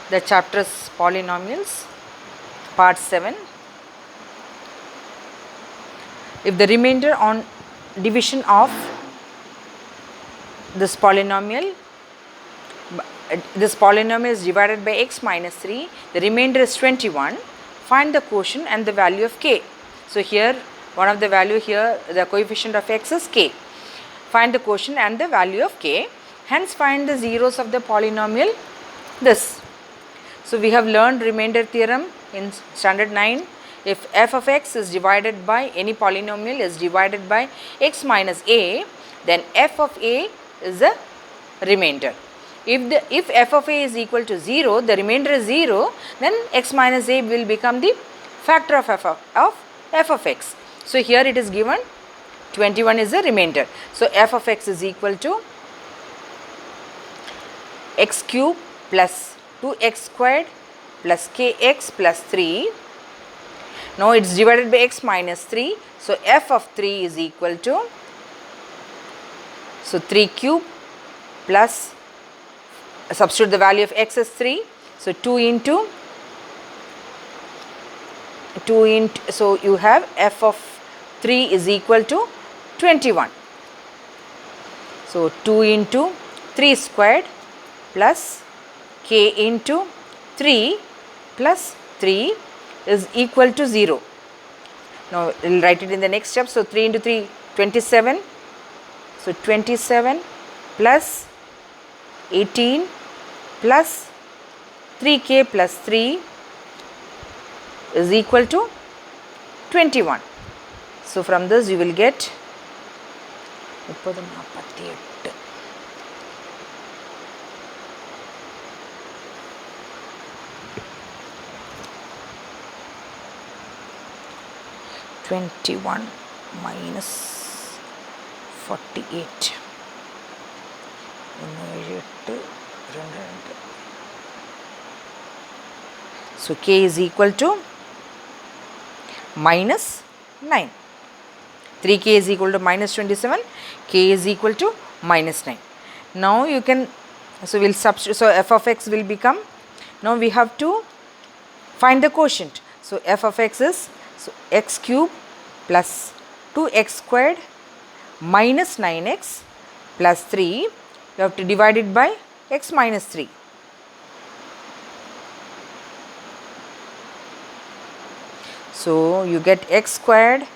The chapter is Polynomials, part 7. If the remainder on division of this polynomial is divided by x minus 3, the remainder is 21, find the quotient and the value of k. So here one of the value here, the coefficient of x is k. Find the quotient and the value of k, hence find the zeros of the polynomial this. So we have learned remainder theorem in standard 9. If f of x is divided by any polynomial is divided by x minus a, then f of a is the remainder. If f of a is equal to 0, the remainder is 0, then x minus a will become the factor of f of x. So here it is given 21 is the remainder. So f of x is equal to x cube plus 2x squared plus kx plus 3. Now it is divided by x minus 3. So f of 3 is equal to, so 3 cube plus, substitute the value of x as 3. So 2 into, so you have f of 3 is equal to 21. So 2 into 3 squared plus k into 3 plus 3 is equal to 0. Now we will write it in the next step. So 3 into 3, 27. So 27 plus 18 plus 3k plus 3 is equal to 21. So from this you will get 21 minus 48. So k is equal to minus 9. 3k is equal to minus 27, k is equal to minus 9. Now you can, so we will substitute, so f of x will become, now we have to find the quotient. So f of x is, so x cube plus 2x squared minus 9x plus 3, you have to divide it by x minus 3. So you get x squared,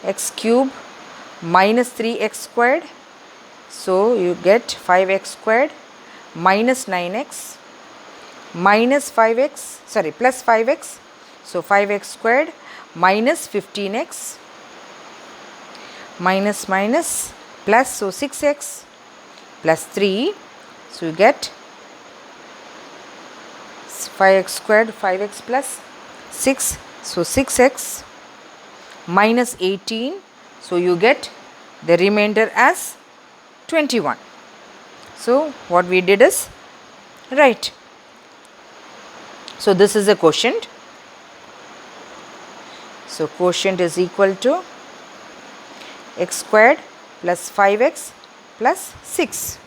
x cube minus 3x squared. So you get 5x squared minus 9x minus 5x, sorry, plus 5x. So 5x squared minus 15x minus minus plus, so 6x plus 3. So you get 5x squared, 5x plus 6. So 6x minus 18. So you get the remainder as 21. So what we did is right. So this is a quotient. So quotient is equal to x squared plus 5x plus 6.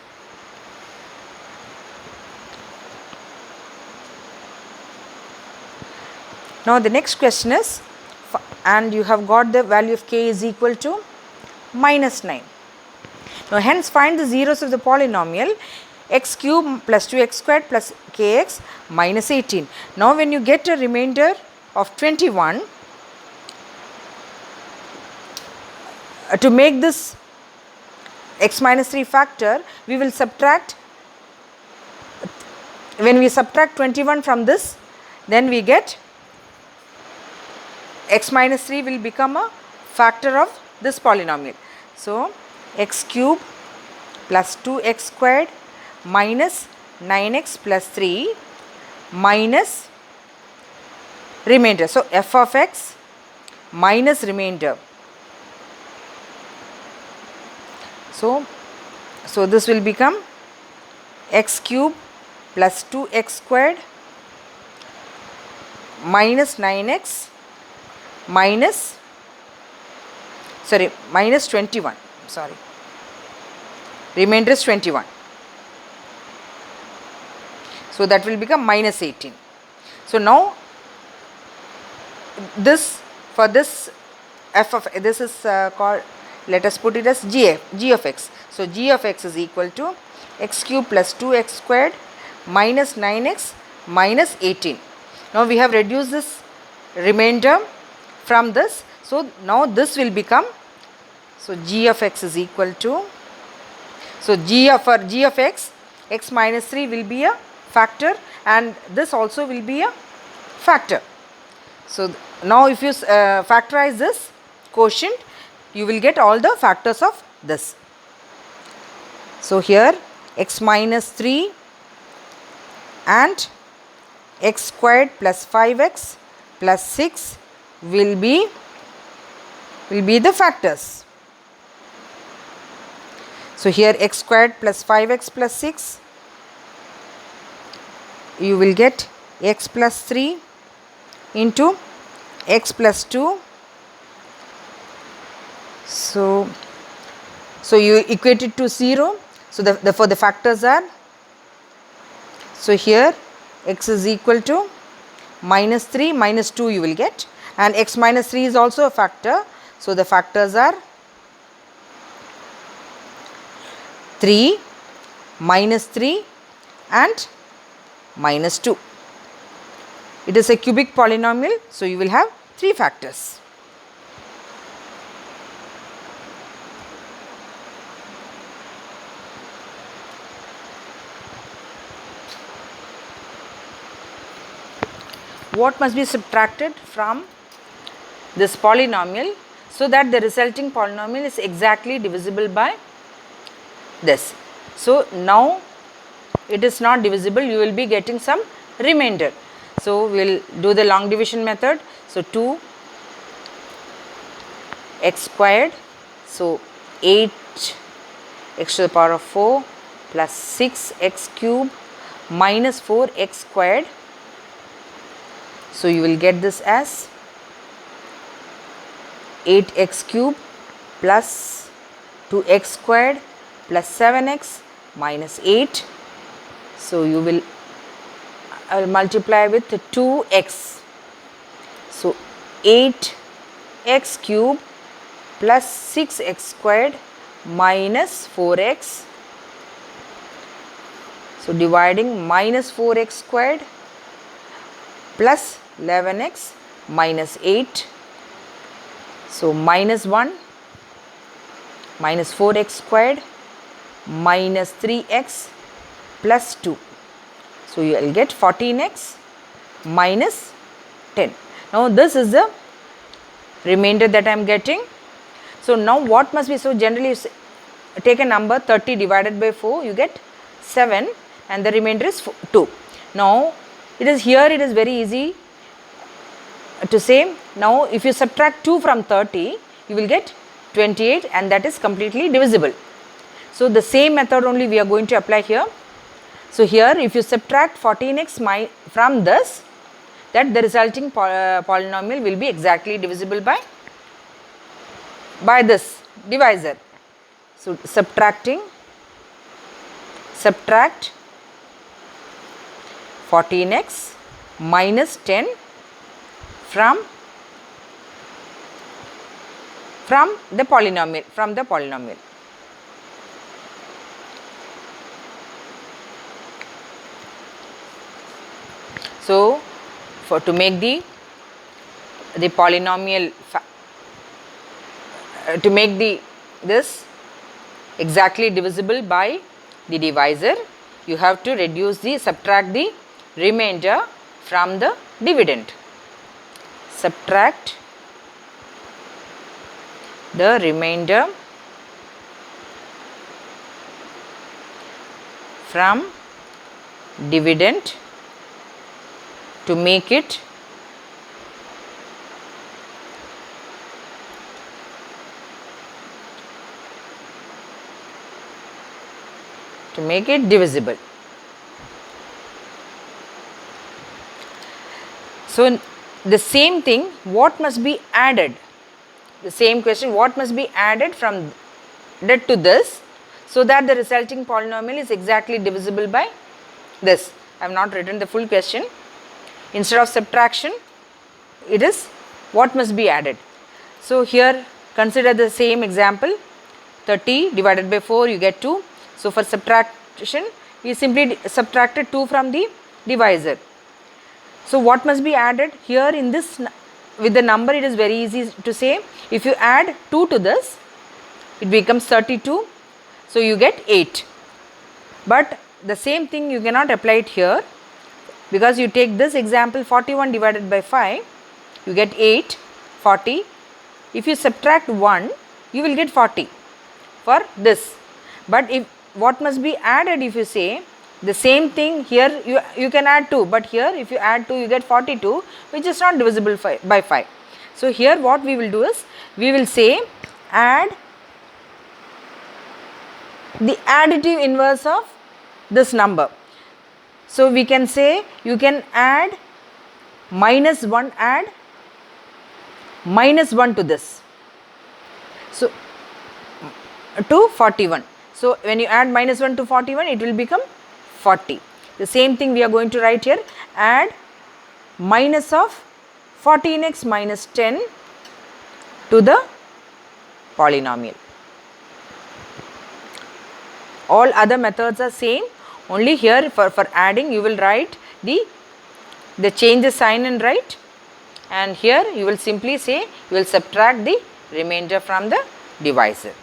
Now the next question is, and you have got the value of k is equal to minus 9. Now hence find the zeros of the polynomial x cube plus 2x squared plus kx minus 18. Now when you get a remainder of 21, to make this x minus 3 factor, we will subtract, when we subtract 21 from this, then we get x minus 3 will become a factor of this polynomial. So x cube plus 2x squared minus 9x plus 3 minus remainder. So f of x minus remainder. So this will become x cube plus 2x squared minus 9x minus, sorry, minus 21, sorry, remainder is 21. So that will become minus 18. So now this, for this f of this is called, let us put it as g of x. So g of x is equal to x cube plus 2x squared minus 9x minus 18. Now we have reduced this remainder from this. So now this will become, so g of x is equal to, so g of x, x minus 3 will be a factor and this also will be a factor. So now if you factorize this quotient, you will get all the factors of this. So here x minus 3 and x squared plus 5x plus 6 will be the factors. So here x squared plus 5x plus 6, you will get x plus 3 into x plus 2. So you equate it to 0. So therefore the factors are, so here x is equal to minus 3 minus 2 you will get, and x minus 3 is also a factor. So the factors are 3, minus 3 and minus 2. It is a cubic polynomial, so you will have 3 factors. What must be subtracted from this polynomial so that the resulting polynomial is exactly divisible by this? So now it is not divisible, you will be getting some remainder. So we will do the long division method. So 2 x squared, so 8 x to the power of 4 plus 6 x cube minus 4 x squared. So you will get this as 8x cube plus 2x squared plus 7x minus 8. So you will, I will multiply with 2x. So 8x cube plus 6x squared minus 4x. So dividing minus 4x squared plus 11x minus 8. So minus 1 minus 4x squared minus 3x plus 2. So you will get 14x minus 10. Now this is the remainder that I am getting. So now what must be, so generally you take a number 30 divided by 4, you get 7 and the remainder is 2. Now it is here, it is very easy to say. Now if you subtract 2 from 30, you will get 28 and that is completely divisible. So the same method only we are going to apply here. So here if you subtract 14x from this, that the resulting polynomial will be exactly divisible by this divisor. So subtract 14x minus 10 from the polynomial. So to make the polynomial to make this exactly divisible by the divisor, you have to subtract the remainder from the dividend. Subtract the remainder from dividend to make it divisible. So the same thing, what must be added? The same question, what must be added from that to this so that the resulting polynomial is exactly divisible by this? I have not written the full question. Instead of subtraction, it is what must be added. So here consider the same example. 30 divided by 4, you get 2. So for subtraction, we simply subtracted 2 from the divisor. So what must be added here in this, with the number it is very easy to say. If you add 2 to this, it becomes 32. So you get 8. But the same thing you cannot apply it here, because you take this example 41 divided by 5, you get 8, 40. If you subtract 1, you will get 40 for this. But if what must be added, if you say the same thing here, you can add 2, but here if you add 2 you get 42, which is not divisible by 5. So here what we will do is, we will say add the additive inverse of this number. So we can say you can add minus 1, add minus 1 to this, so to 41. So when you add minus 1 to 41, it will become 40. The same thing we are going to write here, add minus of 14x minus 10 to the polynomial. All other methods are same, only here for adding you will write the change the sign and write, and here you will simply say you will subtract the remainder from the divisor.